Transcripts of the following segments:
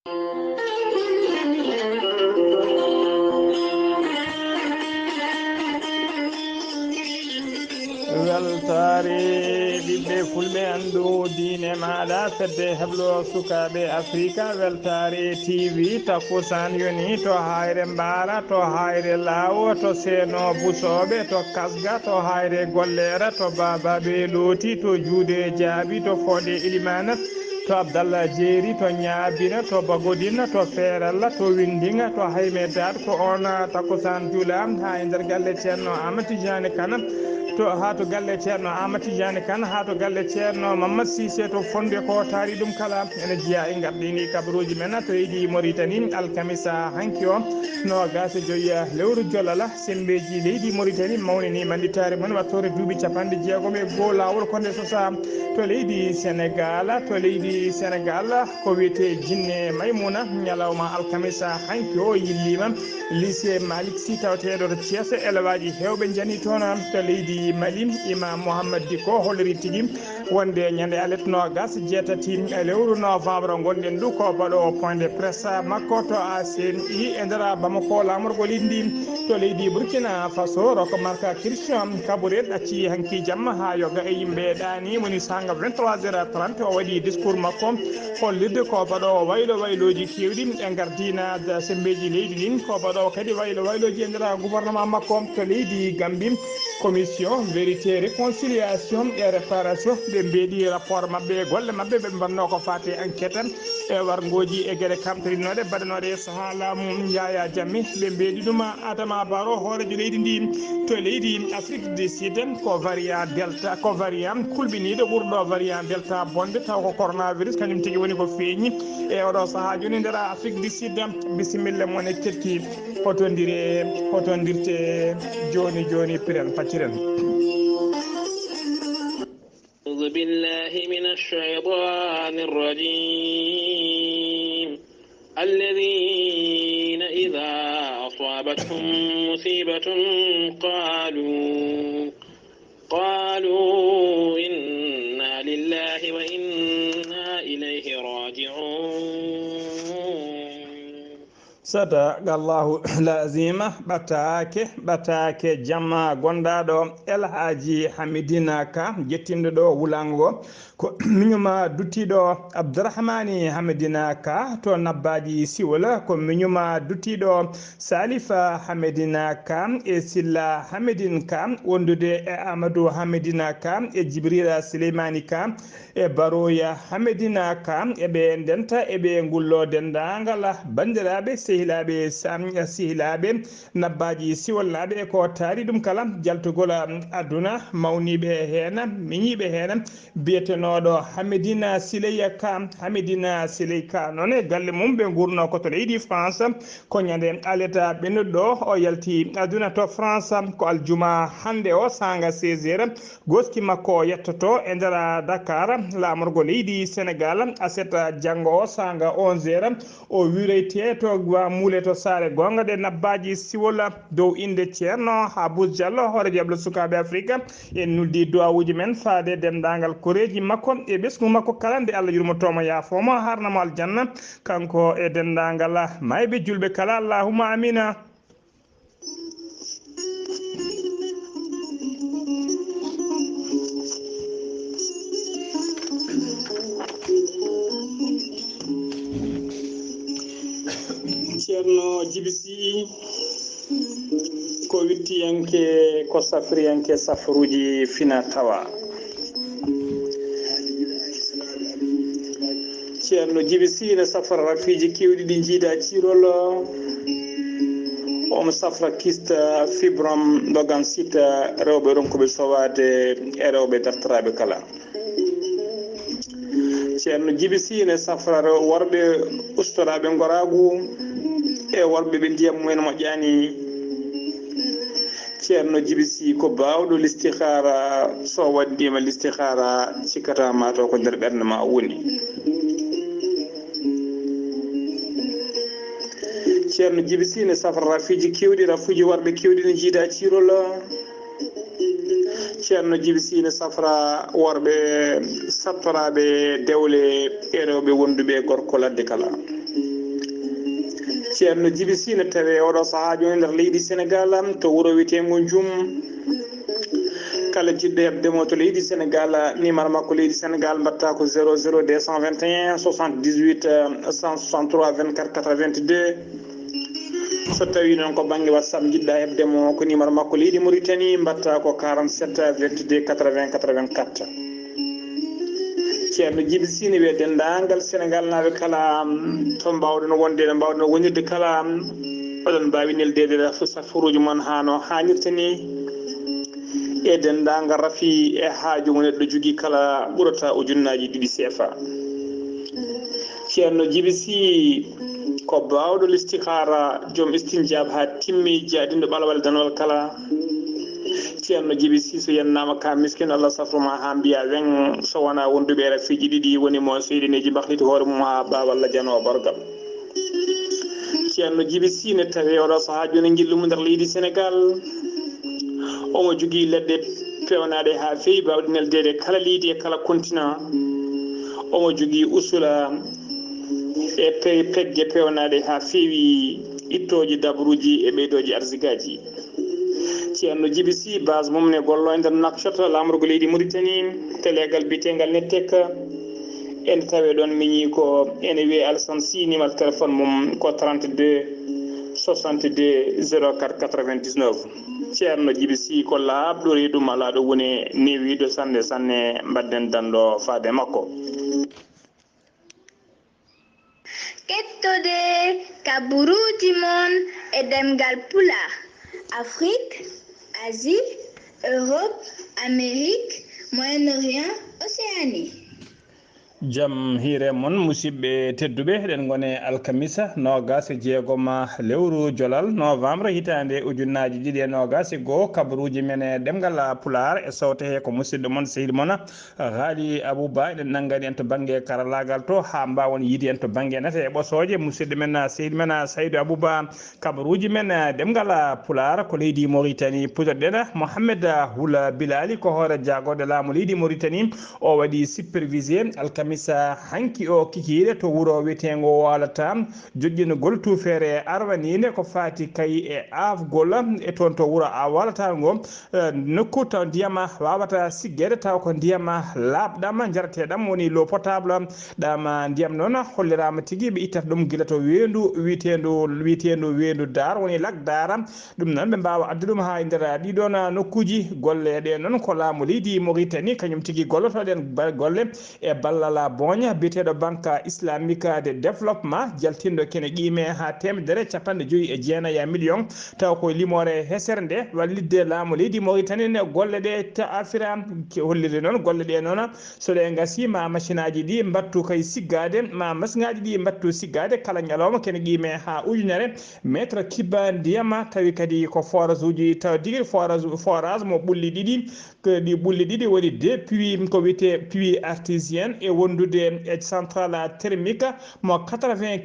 weltare ɓiɓɓe fulɓe andu diine maɗa fedde heblo sukaɓe africa weltare tv takkusan yoni to hayre mbara to hayre lawo to seeno busoɓe to kasga to hayre gollere to babaɓe looti to juude jaabi to fooɗe ilimana to abdallah jeeri to ñaabina to bagodina to feeralla to windinga to haymedat ko on takkusan juulam ha e nder galle ceerno Amadou Tidiane Kane to ha to galle ceerno Amadou Tidiane Kane ha to galle ceerno Mamadou Cissé to fonde ko taari ɗum kala ene jeeya e garɗini kabaruji men to yiiɗi Mauritanie alkamisa hanki o no gasa joyi lewru jolala sembeji leydi Mauritanie mawnini manditare mon wattore duuɓi capanɗe jeegom e goho lawol konde sosa to leydi Sénégal ko wiyete jinne Maymouna ñalawma alkamisa hanki o yillima lycée Malick Sy tawateɗo to Thiés élevaji hewɓe jani toon to leydi Mali imam Mouhammad Dicko holliri tigui wonde ñande aletno gas jeetati e lewru novembre gonɗen ɗu ko baɗo point de presse makko to ACNI e nder Bamako lamorgo leydi to leydi Burkina Faso roko marka Christian Kabouré ɗacci hanki jamma ha yoga e yimɓe ɗani woni sanga 23h30 o waɗi discours makko hollirde ko baɗo wayloji kewɗi e gardina sembeji leydi ɗin ko baɗo kadi wayloji e nder gouvernement makko to leydi Gambie commission vérité réconciliation et réparation ɓe mbeeɗi rapport mabɓe golle mabɓe ɓe mbanno ko fate enquête e wargoji e gueɗe kamtorinoɗe mbaɗanoɗe saaha laamu Yaya Jammeh ɓe mbeeɗi ɗum Adama Barrow hoorejo leydi ndi to leydi Afrique du Sud ko variant delta ko variant kulɓiniɗo ɓurɗo variant delta bonde taw ko coronavirus kañum tigui woni ko feeñi e oɗo saaha joni nder Afrique du Sud bisimilla moon e ketki hotondirte joni piren pacciren. أعوذ بالله من الشيطان الرجيم الذين إذا أصابتهم مصيبة قالوا إنا لله وإنا إليه راجعون sadagallahu lazima ɓatake jamma gonɗaɗo Elhaji Hamidina Ka jettinɗo ɗo wulango ko miñuma duttiɗo Abdourahmani Hamidina Ka to nabbaji siwola ko miñuma duttiɗo Salifa Hamidina Ka e Silla Hamidine Ka wondude e Amadou Hamidina Ka e Djibrila Souleymani Ka e Baroya Hamidina Ka eɓe ndenta eɓe ngullo dendagal bandiraɓe sehilaɓe nabbaji siwollaɓe ko taari ɗum kala jaltugol aduna mawniɓe hen miñiɓe hen biyetenoɗo Hamidina Siley Ka noon e galle mum ɓe gurno ko to leydi France ko ñande aleta ɓennuɗo o yalti aduna to France ko aljuma hande o sanga 16h goski makko yettoto e nder Dakar lamorgo leydi Sénégal aseta janggo o sanga 11h o wireyte to muule to saare gonga ɗe nabbaji siwola dow inde ceerno Habous Diallo hoorejo heblo sukaɓe Afrique en noddi duwawuji men faade dendagal koreji makko e ɓesgu makko kala nde Allah yurmotomo yafomo harnamo aljanna kanko e dendagal mayɓe julɓe kala allahumma amina. ceerno Djibisi ko wittiyanke ko safriyanke safruji fina tawa ceerno Djibisi ne safra rafiji kewɗi ɗi jiida cirol omo safra kista fibrom dogan sita rewɓe ronkoɓe sowade e rewɓe dartaraɓe kala ceerno Djibisi ne safra worɓe ustoraɓe goragu e worɓe ɓe ndiyam mumen moƴƴani ceerno Djibisi ko bawɗo listihara so waddima listihara cikkata mataw ko nder ɓernde ma woni ceerno Djibisi ne safra rafiji kewɗi rafuji worɓe kewɗi ne jiida cirol ceerno Djibisi ne safra worɓe sattoraɓe dewle e rewɓe wonduɓe gorko ladde kala ceerno Djiby Sy ne tawe oɗo saaha joni nder leydi Sénégal to wuro wiyetego Djoum kala jiɗɗo hebdemo to leydi Sénégal numéro makko leydi Sénégal mbatta ko 00 221 78 163 24 82 so tawi noon ko banggue WhatsApp jiɗɗa hebdemo ko numéro makko leydi Mauritanie mbatta ko 47 22 80 84 ceerno Djiby Sy ne wiye dendagal Sénégal naaɓe kala to mbawɗon wonde ɗo mbawɗon wonirde kala oɗon mbawi neldede safaruji moon hano hannirta ni e dendagal rafi e haaju mo neɗɗo jogui kala ɓurata ujunnaji 2 CFA ceerno Djiby Sy ko bawɗo listihara joom istinjab ha timmi jaadindo ɓalwal danwal kala ceerno Djiby Sy so yennama ka miskin Allah safruma ha mbiya wen so wona wonduɓe rafiji ɗiɗi woni mo seydineji mbahliti hoore mum ha baballa jano bargal ceerno Djiby Sy ne tawi oɗo saaha joni jillumo nder leydi Sénégal omo jogui leɗɗe pewnaɗe ha fewi bawɗe neldede kala leydi e kala continent omo jogui usula e pegge pewnaɗe ha fewi ittoji dabruji e ɓeydoji arsigaji ceerno Djiby Sy base mum ne gollo e nder Nouakchott lamrugo leydi Mauritanie télégal bitegal Netek ene tawe ɗon miñi ko ene wiye Alassane Sy numéro téléphone mum ko 32 62 04 99 ceerno Djiby Sy ko laaɓɗo reeɗum ala ɗo woni newiɗo sanne sanne mbadden danɗo faade makko kettode kaburuji mon e demgal pula Afrique, Asie, Europe, Amérique, Moyen-Orient, Océanie. jaam hiire moon musidɓe tedduɓe eɗen gone alkamisa nogas e jeegoma lewru jolal novembre hitande ujunnaji ɗiɗi e nogas e goho kabaruji men e ɗemgal pular e sawte he ko musidɗo moon sehil moon haali Abouba eɗen nanggani en to banggue karalagal to ha mbawon yiide en to banggue nete e ɓosoje musidɗo men sehil men Saydou Abouba kabaruji men ɗemgal pular ko leydi Mauritanie putorɗen Mohamed Houla Bilali ko hoore jagode laamu leydi Mauritanie o waɗi supervisé alkamisa hanki o kikiɗe to wuro wiyetego walata joƴƴinogol tufere arwanine ko fati kay e afgol e toon to wuro a walata ngo nokku taw ndiyama wawata siggede taw ko ndiyama labɗam jarateɗam woni l'eau potable ɗam ndiyam noon hollirama tigui ɓe ittata ɗum guila to wendu wiyetendu wendu dar woni lac dara ɗum noon ɓe mbawa addu ɗum ha nder ɗiɗon nokkuji golle ɗe noon ko laamu leydi Mauritanie kañum tigui gollotoɗen golle e ballal boña biteɗo banque islamique de développement jaltinɗo kene qime ha temedere capanɗe joyyi e jeenaya million taw koye limore hesere nde wallidde laamu leydi Mauritanie ne golle ɗe ta afira hollirde noon golle ɗe noon so ɗe gasi ma machine aji ɗi mbattu kay siggade ma machine aji ɗi mbattu siggade kala ñalawma kene qime ha ujunere métre kibba ndiyama tawi kadi ko forage uji taw tigui forage mo ɓulli ɗiɗi ɗi ɓulli ɗiɗi woni deux puits ko wiyete puits artésien e wondude e centrale thermique mo 80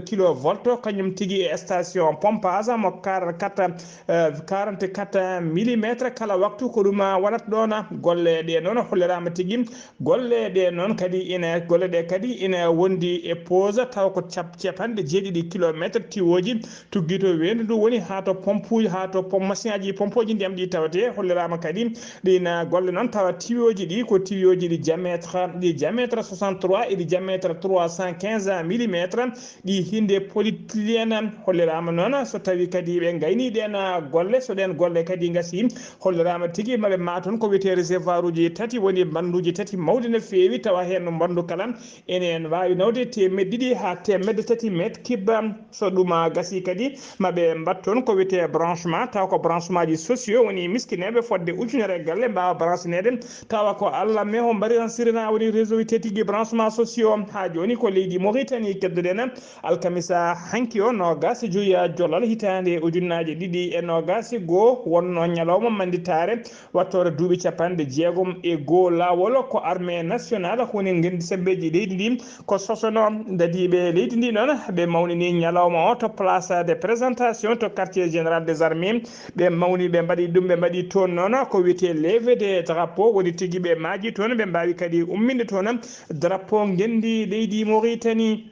kilovolt kañum tigui e station pompage mo 44 millimètre kala waktu ko ɗum wonata ɗon golle ɗe noon hollirama tigui golle ɗe noon kadi golle ɗe kadi ina wondi e pose taw ko capanɗe jeeɗiɗi kilométre tiwoji tugui to wendu ndu woni ha to pompuji ha to machine aji pompoji ndiyam ɗi tawate hollirama kadi ɗina golle noon tawa tiwoji ɗi ko tiwoji ɗi diamètre 63 et diamètre 315 mm ɗi hinde polyéthylène hollirama noon so tawi kadi ɓe gayni ɗen golle so ɗen golle kadi gasi hollirama tigui maɓe maton ko wiyete réservoir uji tati woni banduji tati mawɗi no fewi tawa hen no bandu kala enen wawi nawde temedde ɗiɗi ha temedde tati mètre kibba so ɗum gasi kadi maɓe mbatton ko wiyete branchement taw ko branchement ji sociaux woni miskineɓe fodde ujunere galle mbawa branchonede tawa ko Allah me ho mbari tan sirina woni réseau tigui branchement sociaux ha joni ko leydi Mauritanie keddoɗen alkamisa hanki o nogas joyiya jollal hitande ujunnaje ɗiɗi e nogas goho wonno ñalawma manditare wattore duuɓi capanɗe jeegom e goho lawol ko armée nationale woni gendi sembeji leydi ndi ko sosono dadiɓe leydi ndi noon ɓe mawnini ñalawma o to place de présentation to quartier général des armées ɓe mawni ɓe mbaɗi ɗum ɓe mbaɗi toon noon ko wiyete levé de drapeau woni tigui ɓe maaji toon ɓe mbawi kadi umminde toon drapeau gendi leydi Mauritanie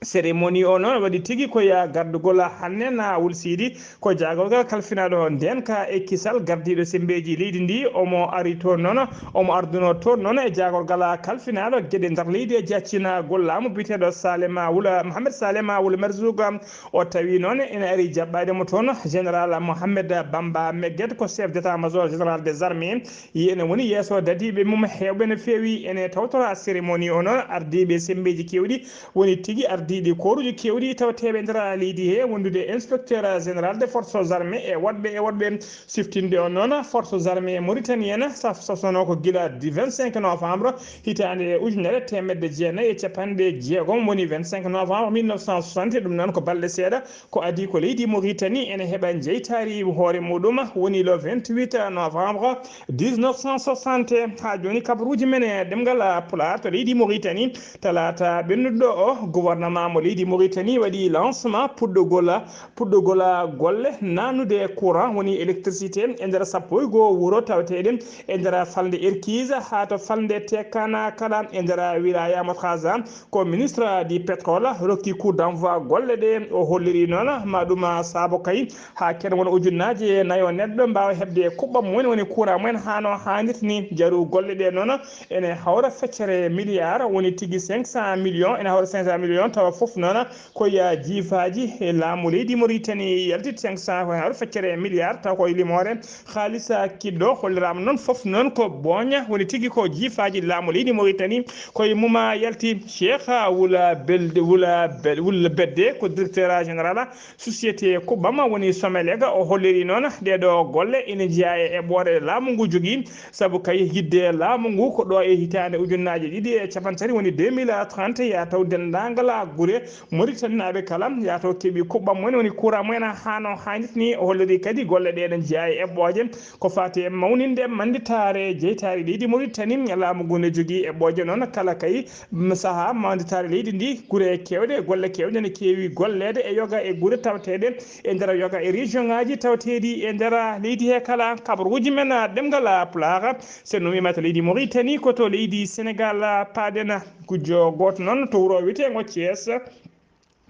cérémonie o noon waɗi tigi koye gardugol hanne na wulsidi ko jagolgal kalfinaɗo nden ka e kisal gardiɗo sembeji leydi ndi omo ari toon noon omo arduno toon noon e jagolgal kalfinaɗo gueɗe nder leydi e jaccina gollamu biteɗo salema wula mouhamed salema wula merzouga o tawi noon ene ari jaɓɓademo toon général mohamed bamba megguet ko chef d' état major général des armées ene woni yesso dadiɓe mum hewɓe no fewi ene tawtora cérémonie o noon ardiɓe sembeji kewɗi woni tigui ardiɗi koruji kewɗi tawateɓe nder leydi he wondude inspecteur général des forces armées e woɗɓe siftinde o noon forces armées mauritanienne safsono ko guila 25 novembre hitande ujunere temedde jeenayyi e capanɗe jeegom woni 25 novembre 1960 ɗum noon ko balɗe seeɗa ko adi ko leydi Mauritanie ene heeɓa jeytari hoore muɗum woni le 28 novembre 1960 ha joni kabaruji men e ɗemgal Pulaar to leydi Mauritanie talata ɓennuɗo o gouvernement mo leydi Mauritanie waɗi lancement puɗɗogol golle nanude courant woni électricité e nder sappo e goo wuro tawateɗen e nder falde Erkise ha to falde Tekana kala e nder wilaya Motkaza ko ministre du pétrole rokki coup d'envoi golle ɗe o holliri noon maɗum saabo kay ha ken won ujunnaje nayo neɗɗo mbawa hebde kuɓɓam mumen woni courant mumen hano hannirta ni jaru golle ɗe noon ene hawra feccere milliard woni tigui 500 millions ene hawra 500 millions tawa foof noon koye jiifaji e laamu leydi Mauritanie yaltit 500 ko hawra feccere milliard taw koye limore haalisa kidɗo hollirama noon foof noon ko boña woni tigui ko jiifaji laamu leydi Mauritanie koye muma yalti Cheikh wula bedde ko directeur général société kuɓɓam woni Somelega o holliri noon ɗeɗo golle ene jeeya e eɓɓore laamu ngu jogui saabu kay yidde laamu ngu ko ɗo e hitande ujunnaje ɗiɗi e capantati woni 2030 ya taw dendagal guure Mauritanie naɓe kala ya taw keeɓi kuɓɓam mumen woni courant mumen hano hannirta ni o holliri kadi golle ɗe ɗen jeeya e eɓɓoje ko fati e mawninde manditare jeytari leydi Mauritanie laamu ngu ne jogui eɓɓoje noon kala kay saaha manditare leydi ndi guure kewɗe golle kewɗe ne keewi gollede e yoga e guure tawateɗe e nder yoga e région ngaji tawateɗi e nder leydi he kala kabaruji men ɗemgal Pulaar sen wimata leydi Mauritanie koto leydi Sénégal paaɗen gujjo goto noon to wuro wiyetego Thiès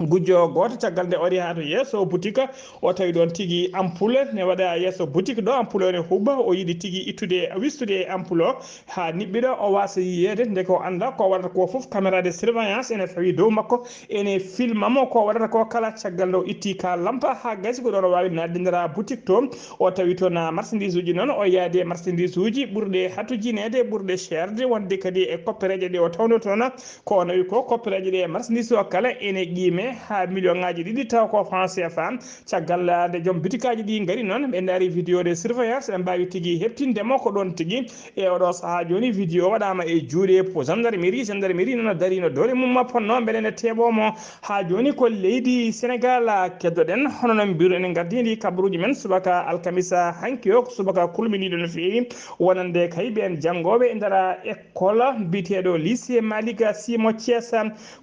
gujjo goto caggal nde ori ha to yesso boutique o tawi ɗon tigui ampoule ne waɗa yesso boutique ɗo ampoule o ne huɓɓa o yiiɗi tigui ittude wistude ampoule o ha niɓɓiɗo o wasa yiyede nde ko anda ko waɗata ko foof caméra de surveillance ene fawi dow makko ene filmamo ko waɗata ko kala caggal nde o itti ka lampa ha gasi ko ɗon o wawi nadde nder boutique to o tawi toon marchandise uji noon o yaade marchandise uji ɓurɗe hattojinede ɓurɗe cherde wonde kadi e koppereje ɗe o tawno toon ko nawi ko koppereje ɗe marchandise o kala ene qiime ha million ngaji ɗiɗi taw ko franc CFA caggal nde joom bitikaji ɗi gaari noon ɓe daari vidéo de surveillance ɓe mbawi tigui heɓtindemo ko ɗon tigui e oɗo saaha joni vidéo waɗama e juuɗe gendarmerie noon darino dole mum ponno beele ne teɓomo ha joni ko leydi Sénégal keddoɗen hono noon mbiru enen gardidi kabaruji men subaka alkamisa hanki o ko subaka kulminiɗo no fewi wonande kayɓe en janggoɓe e nder école biteɗo lycée Malick Sy mo Thiès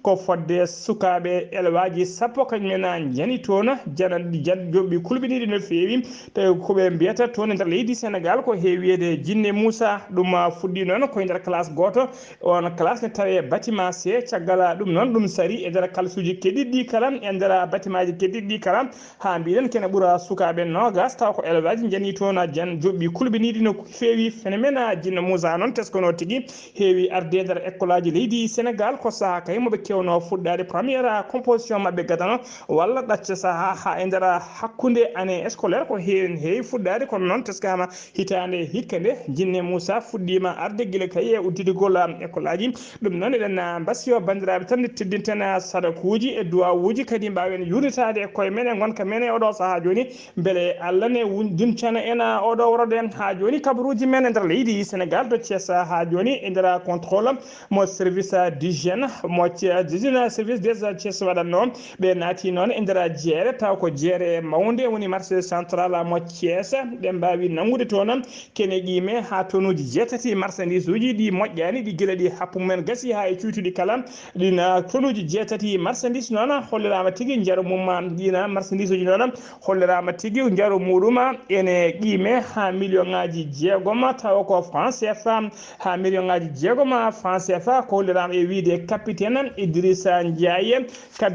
ko fodde sukaɓe elwaji sappo kañumen jani toon joɓɓi kulɓiniɗi no fewi tawi koɓe mbiyata toon e nder leydi Sénégal ko heewiyede Jinne Moussa ɗum fuɗɗi noon koye nder classe goto on classe ne tawe bâtiment C caggal ɗum noon ɗum sari e nder kalsuji keɗiɗɗi kala e nder bâtiment ji keɗiɗɗi kala ha mbiɗen kene ɓuura sukaɓe nogas taw ko élevage jani toon joɓɓi kulɓiniɗi no fewi phénomène Jinne Moussa noon teskono tigui heewi arde nder école aji leydi Sénégal ko saaha kay moɓe kewno fuɗɗade premiére composition mabɓe gadano walla ɗacca saaha ha e nder hakkude année scolaire ko heewi fuɗɗade kono noon teskama hitande hikka nde Jinne Moussa fuɗɗima arde guila kay e uddidegol école aji ɗum noon eɗen mbasiyo bandiraɓe tan teddinten sadakuji e duwawuji kadi mbawen yurnitade koye men e gonka men e oɗo saaha joni beele Allah ne duncana en oɗo worode ha joni kabaruji men e nder leydi Sénégal to Thiès ha joni e nder contrôle mo service d'hygiène mo service des Thiès waɗanno ɓe naati noon e nder jeere taw ko jeere mawde woni marché central mo Thiès ɓe mbawi nangude toon kene qime ha tonuji jeetati marchandise uji ɗi moƴƴani ɗi guila ɗi happu mumen gasi ha e cuytuɗi kala ɗina tonuji jeetati marchandise noon hollirama tigui jaaro mum ɗina marchandise uji noon hollirama tigui jaaro muɗum ene qime ha million ngaji jeegom taw ko franc CFA ha million ngaji jeegom franc CFA ko hollirama e wiide capitaine Idrissa Ndiaye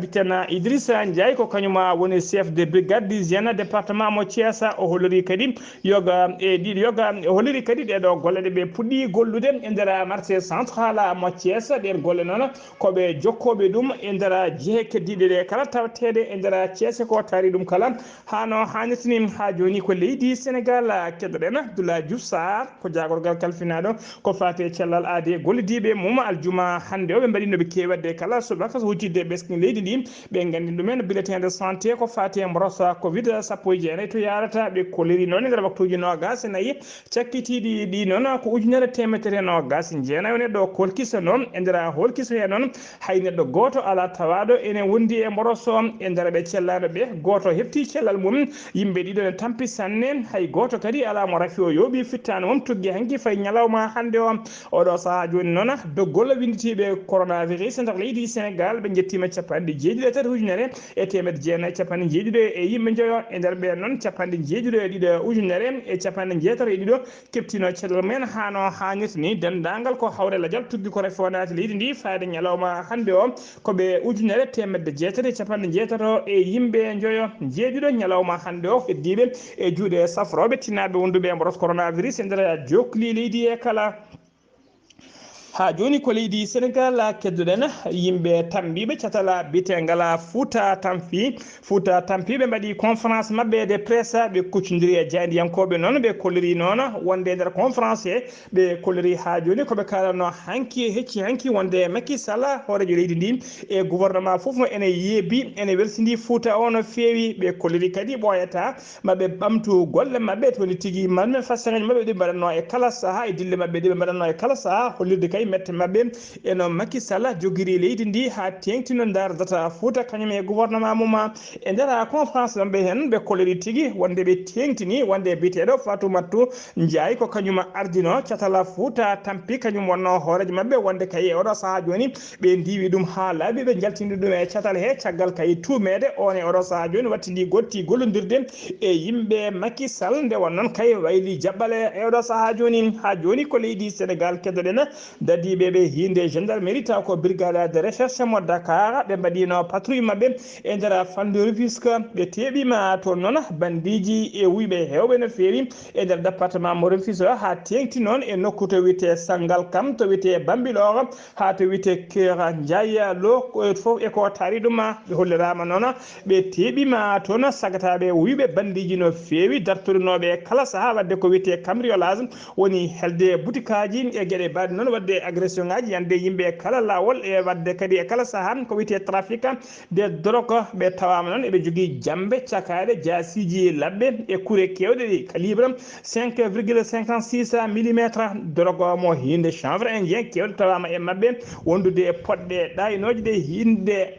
capitaine Idrissa Ndiaye ko kañuma woni chef de brigade d'hygiène département mo Thiès o holliri kadi yoga e ɗiɗi yoga holliri kadi ɗeɗo golle ɗe ɓe puɗɗi gollude e nder marché central mo Thiès ɗen golle noon koɓe jokkoɓe ɗum e nder jeehe keddiɗe ɗe kala tawtede e nder Thiès ko taari ɗum kala hano hannirtini ha joni ko leydi Sénégal keddoɗen Abdoulaye Diouf Sarr ko jagorgal kalfinaɗo ko fate cellal aade gollidiɓe mum aljuma hande o ɓe mbaɗi noɓe kewatde kala subaka so wujjidde ɓeskin leydi ndi ɓe gandi ɗumen bulletin de santé ko fate brosa covid 19 to yarata ɓe kolliri noon e nder waktuji nogas e nayyi cakkitiɗi ɗi noon ko ujunere temetere nogas jeenayi o neɗɗo kolkisa noon e nder holkisa he noon hay neɗɗo goto ala tawaɗo ene wondi e mboroso e nder ɓe cellaɗo ɓe goto hefti cellal mum yimɓe ɗiɗo ne tampi sanne hay goto kadi ala mo rafi o yooɓi fittano mum tuggi hanki fayi ñalawma hande o oɗo saaha joni noon doggol winditiɓe coronavirus nder leydi Sénégal ɓe jettima capanɗe jeeɗiɗi tati ujunere e temedde jeenayyi capanɗe jeeɗiɗo e yimɓe joyo e nder ɓen noon capanɗe jeeɗiɗo e ɗiɗo ujunere e capanɗe jeetato e ɗiɗo keptino cellal men hano hannirta ni dendagal ko hawre ladial tuggi ko refi wonade leydi ndi faade ñalawma hande o koɓe ujunere temedde jeetati capanɗe jeetato e yimɓe joyo jeeɗiɗo ñalawma hande o heddiɓe e juuɗe safroɓe tinnaɓe wonduɓe mboros coronavirus e nder jokli leydi e kala ha joni ko leydi Sénégal keddoɗen yimɓe tambiɓe catala bitengala Fouta Tampi ɓe mbaɗi conférence mabɓe de presse ɓe kuccodiri e jaydiyankoɓe noon ɓe kolliri noon wonde nder conférence he ɓe kolliri ha joni koɓe kalano hanki hecci hanki wonde Macky Sall hoorejo leydi ndi e gouvernement foof ene yeebi ene weltidi Fouta o no fewi ɓe kolliri kadi ɓoyata maɓe ɓamtu golle mabɓe to woni tigui malmen façon mabɓe ɗi mbaɗanno e kala saaha e dille mabɓe ɗi ɓe mbaɗanno e kala saaha hollirde kay mette mabɓe eno Macky Sall jogiri leydi ndi ha tengtino dardata Fouta kañum e gouvernement mum e nder conférence mabɓe hen ɓe kolliri tigui wonde ɓe tengtini wonde biteɗo Fatoumata Ndiaye ko kañum ardino catala Fouta Tampi kañum wonno hoorejo mabɓe wonde kay oɗo saaha joni ɓe diwi ɗum ha laaɓi ɓe jaltini ɗum e catal he caggal kay tumede on e oɗo saaha joni wattidi gotti gollodirde e yimɓe Macky Sall nde wonnoon kay wayli jaɓɓale e oɗo saaha joni ha joni ko leydi Sénégal keddoɗen dadiɓe ɓe hinde gendarmerie taw ko brigade de recherche mo Dakar ɓe mbaɗino patrouille mabɓe e nder Fande Rufisque ɓe teɓima toon noon bandiji e wuyɓe hewɓe no fewi e nder département mo Rufisque ha tengti noon e nokku to wiyete Sangalkam to wiyete Bambilor ha to wiyete Kera Ndiaye lo foof eko taari ɗum ɓe hollirama noon ɓe teɓima toon sagataɓe wuyɓe bandiji no fewi dartorinoɓe kala saaha wadde ko wiyete cambriolage woni helde boutikaji e gueɗe mbaɗe noon wadde agression ngaji yande yimɓe kala lawol e wadde kadi e kala saaha ko wiyete trafic de drogue ɓe tawama noon eɓe jogui jambe cakaɗe jasiji labɓe e kuure kewɗe ɗi calibre 5,56 millimètre drogue mo hinde chanvre indien kewɗe tawama e mabɓe wondude e poɗɗe ɗaynoje de hinde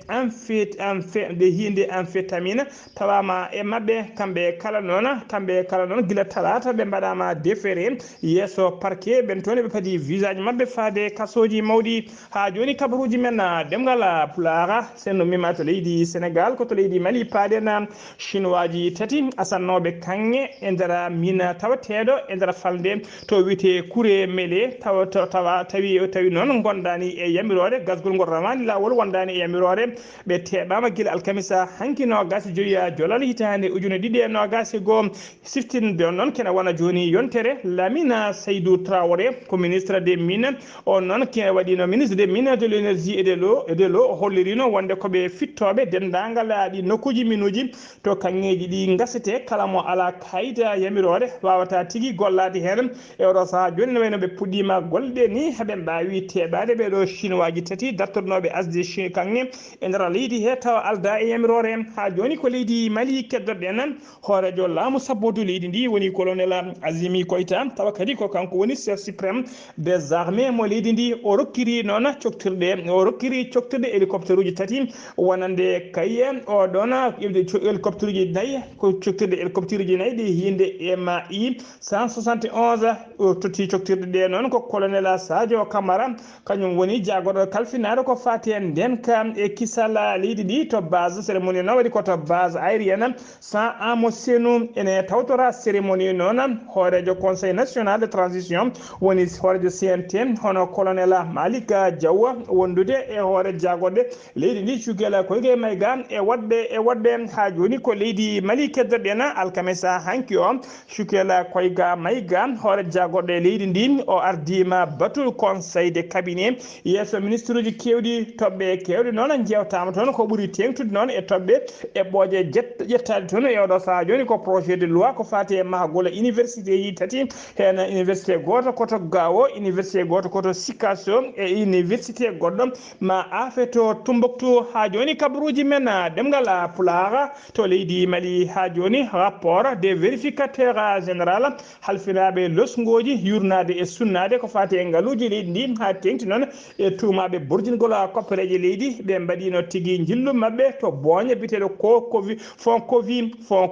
amphétamine tawama e mabɓe kamɓe kala noon guila talata ɓe mbaɗama déféré yesso parquet ɓen toon ɓe paadi visage mabɓe faade kasoji mawɗi ha joni kabaruji men demgal pulara senno mima to leydi Sénégal ko to leydi Mali paaɗen chinois ji tati asannoɓe kanŋe e nder mina tawateɗo e nder falde to wiyete Kouré Mélé tawi noon gondani e yamirore gasgol ngol ramani lawol wondani e yamirore ɓe teɓama guila alkamisa hanki nogas joyiya jolal hitande ujune ɗiɗi e nogas goo siftinde noon kene wona joni yontere Lamina Seydou Traoré ko ministre des mines on noon kene waɗino ministre des mines de l'énergie et de l'eau hollirino wonde koɓe fittoɓe dendagal ɗi nokkuji minuji to kanŋeji ɗi gasete kala mo ala kayita yamirore wawata tigui gollade hen e oɗo saaha joni ne wayno ɓe puɗɗima golɗe ni heɓe mbawi teɓade ɓeɗo chinois ji tati dartornoɓe asde kanŋe e nder leydi he tawa alda e yamirore ha joni ko leydi Mali keddoɗen hoorejo laamu sabbodu leydi ndi woni colonel Azimi Koïta tawa kadi ko kanko woni chef suprême des armées mo leydi ndi o rokkiri noon coktirde hélicoptère uji tati wonande kaye o ɗon hélicoptère uji nayyi ko coktirde hélicoptère uji nayyi ɗi hinde MI 171 totti coktirde ɗe noon ko colonel Sadio Camara kañum woni jagoɗo kalfinare ko fati en ndenka e kisal leydi ndi to base cérémonie noon waɗi koto base aérienne sans Amo Senou ene tawtora cérémonie noon hoorejo conseil national de transition woni hoorejo CNT hono hono colonel Malika Diaw wondude e hoore jagorde leydi ndi cukela koyge may ga e wadde ha joni ko leydi Mali keddoɗena alkamisa hanki o cukela koyga mayga hoore jagorde leydi ndi o ardima batul conseil de cabinet yeso ministre uji kewɗi tobɓe kewɗe noon jewtama toon ko ɓuuri tengtude noon e tobɓe e ɓooje ƴettade toon e oɗo saha joni ko projet de loi ko fati e mahgol université yi tati hen université goto koto Gao université goto koto Sikasso e université goɗɗo ma afe to Tombouctou ha joni kabaruji men demgal Pulaar to leydi Mali ha joni rapport des vérificateurs général halfinaɓe losgoji yurnade e sunnade ko fati e ngaaluji leydi ndi ha tengti noon e tumaɓe borjingol koppereje leydi ɓe mbaɗino tigui jillu mabɓe to boñe biteɗo fond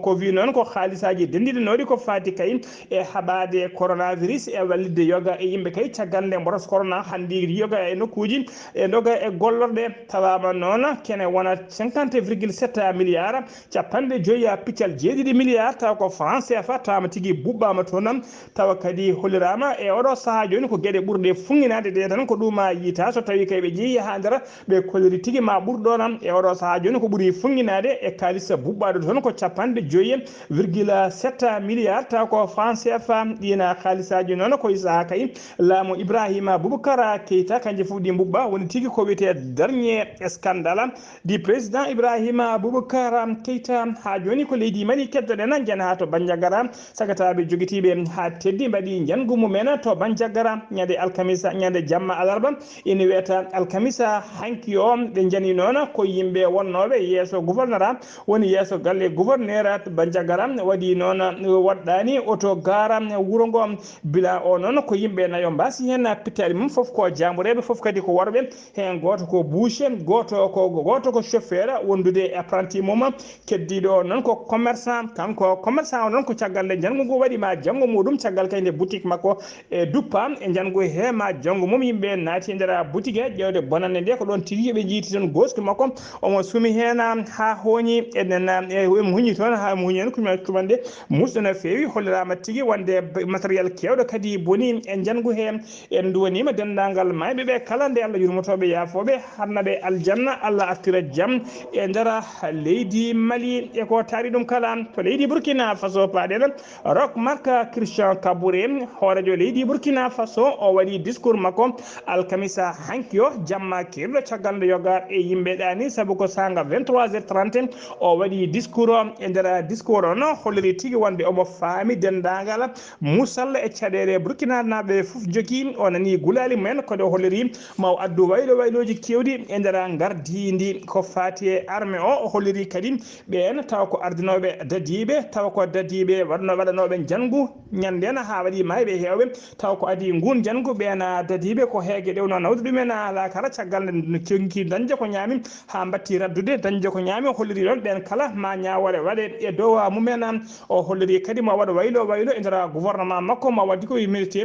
covid noon ko haalisaji dendiɗenoɗi ko fati kay e haɓade coronavirus e wallide yoga e yimɓe kay caggal nde mbotos corona handi yoga e nokkuji e doga e gollorɗe tawama noon kene wona 50,7 milliards capanɗe joyi piccal 7 milliards taw ko France CFA tawama tigui buɓɓama toon tawa kadi hollirama e oɗo saaha joni ko gueɗe ɓurde funginade de tan ko ɗuma yiita so tawi kay ɓe jeeyi ha nder ɓe kolliri tigui ma ɓurɗon e oɗo saaha joni ko ɓuuri funginade e kalisa buɓɓade toon ko capanɗe joyi 7 milliards taw ko France CFA ɗina halisaji noon koye saaha kay laamu Ibrahima Boubacar Keita kanƴe foof ɗi buɓɓa woni tigui ko wiyete dernier scandale du président Ibrahima Boubacar Keita ha joni ko leydi Mali keddoɗen jana ha to Bandiagara sagataɓe joguitiɓe ha teddi mbaɗi jangu mumen to Bandiagara ñande alkamisa ñande jamma alarba ina wiyata alkamisa hanki o ɓe jani noon ko yimɓe wonnoɓe yeeso gouverneur woni yeeso galle gouverneur Bandiagara waɗi noon waɗɗani auto gara wuuro ngo bila o noon ko yimɓe nayo mbasi hen pittari mum foof ko jamureɓe foof kadi ko worɓe hen goto ko boucher goto ko chauffeur wondude apprenti mum keddiɗo noon ko commerçant kanko commerçant o noon ko caggal nde janggo ngo waɗima janggo muɗum caggal kay nde boutique makko e duppa e janggo hema janggo mum yimɓe naati e nder boutique he ƴewde bonande nde ko ɗon tigui ɓe jiiti toon goski makko omo sumi hen ha hoñi enen emo huñi toon ha mo huñi hen cumanɗe musɗo no fewi hollirama tigui wonde matériel kewɗo kadi boni e janggo he en duwanima dendagal mayɓeɓe kala nde Allah yurmotoɓe yaafoɓe harnaɓe aljanna Allah artira jaam e nder leydi Mali e ko taari ɗum kala to leydi Burkina Faso paɗen Roch Marc Christian Kabouré hoorejo leydi Burkina Faso o waɗi discours makko alkamisa hanki o jamma kirɗo caggal nde yoga e yimɓe ɗani saabu ko sanga 23h30 o waɗi discours o e nder discours o no holliri tigui wonde omo faami dendagal musalla e caɗele Burkina naɓe foof jogui o nani gulali mumen kode holliri maw addu wayloji kewɗi e nder gardidi ko fati e armé o holliri kadi ɓen taw ko ardinoɓe dadiɓe taw ko dadiɓe waɗanoɓe jangu ñanden ha waɗi mayɓe hewɓe taw ko adi ngun jangu ɓen dadiɓe ko heegue ɗewno nawde ɗumen ala kala caggal nde jonki dañde ko ñaami ha batti raddude dañde ko ñaami holliri ɗon ɓen kala ma ñawore waɗe e dow mumen o holliri kadi ma waɗa waylo e nder gouvernement makko ma waddi koye milité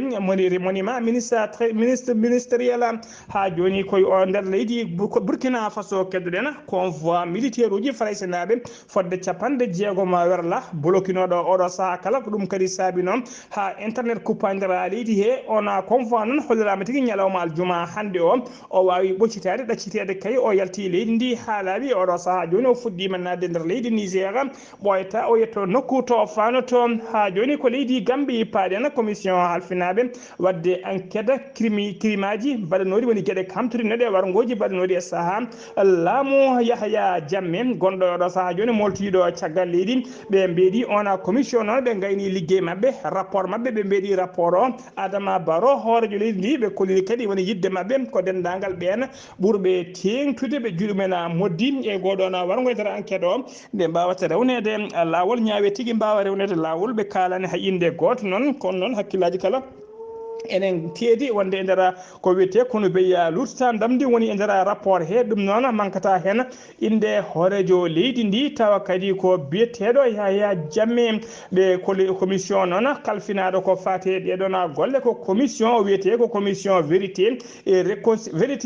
monima ministériel ha joni koye o nder leydi Burkina Faso keddoɗen convoi militaire uji faraysenaɓe fodde capanɗe jeegom werla bloquinoɗo oɗo saaha kala ko ɗum kadi saabi noon ha internet kuppadira leydi he ona convoi noon hollirama tigui ñalawma aljuma hande o wawi ɓoccitade ɗaccitede kay o yalti leydi ndi ha laaɓi oɗo saaha joni o fuɗɗima nadde nder leydi Niger ɓoyata o yetto nokku to fanoto ha joni ko leydi Gambie paɗen commission halfinaɓe wadde enquête crime aji mbaɗanoɗi woni gueɗe kamtorinoɗe wargoji mbaɗanoɗi e saaha laamu Yahya Jammeh gonɗo oɗo saaha joni moltiɗo caggal leydi ɓe mbeeɗi ona commission noon ɓe gayni liggey mabɓe rapport mabɓe ɓe mbeeɗi rapport o Adama Barrow hoorejo leydi ndi ɓe kolliri kadi woni yidde mabɓe ko dendagal ɓen ɓurɓe tengtude ɓe juuɗumen moddi e goɗon wargo e nder enquête o nde mbawata rewnede lawol ñaawe tigui mbawa rewnede lawol ɓe kalani ha inde goto noon kono noon hakkillaji kala enen teedi wonde e nder ko wiyete kono beya luttan damdi woni e nder rapport he ɗum noon mankata hen inde hoorejo leydi ndi tawa kadi ko biyeteɗo Yahya Jammeh ɓe commission noon kalfinaɗo ko fate ɗeɗon golle ko commission o wiyete ko commission vérité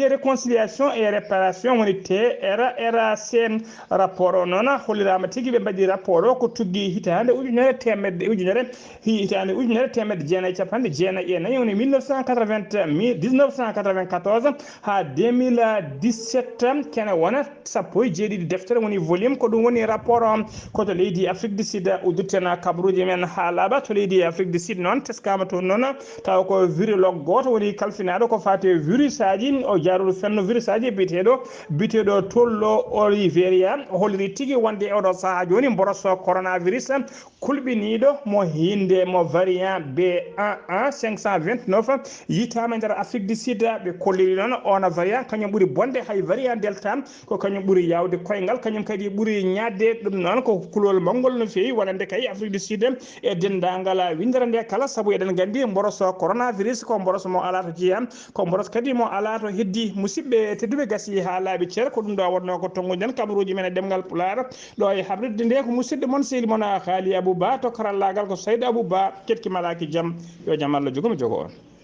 réconciliation et réparation woni TRRC rapport o noon hollirama tigui ɓe mbaɗi rapport o ko tuggi hitande ujunere temedde jeenayyi capanɗe jeenayyi e nayyi année woni 1994 ha 2017 kene wona sappo e jeeɗiɗi deftere woni volume ko ɗum woni rapport o koto leydi Afrique du Sud udditena kabaruji men ha laaɓa to leydi Afrique du Sud noon teskama toon noon taw ko virologue goto woni kalfinaɗo ko fate virus aji o jaruɗo fenno virus aji biteɗo tollo Oliveria o holliri tigui wonde e oɗo saaha joni mboroso coronavirus kulɓiniɗo mo hinde mo variant B11 529 yitama nder Afrique du Sud ɓe kolliri noon on variant kañum ɓuuri bonde hay variant delta ko kañum ɓuuri yawde koyngal kañum kadi ɓuuri ñadde ɗum noon ko kulol mawgol no fewi wonande kay Afrique du Sud e dendagal windere nde kala saabu eɗen gandi mboroso coronavirus ko mboroso mo ala to jeeyam ko mboroso kadi mo ala to heddi musidɓe tedduɓe gasi ha laaɓi ceer ko ɗum ɗo wonno ko tonguɗen kabaruji men e ɗemgal Pulaar ɗo e habridde nde ko musidɗo moon sehli moon Haali Abouba to karallagal ko Saydou Abouba ketki malaki jaam yo jaam Allah jogomi jogo on.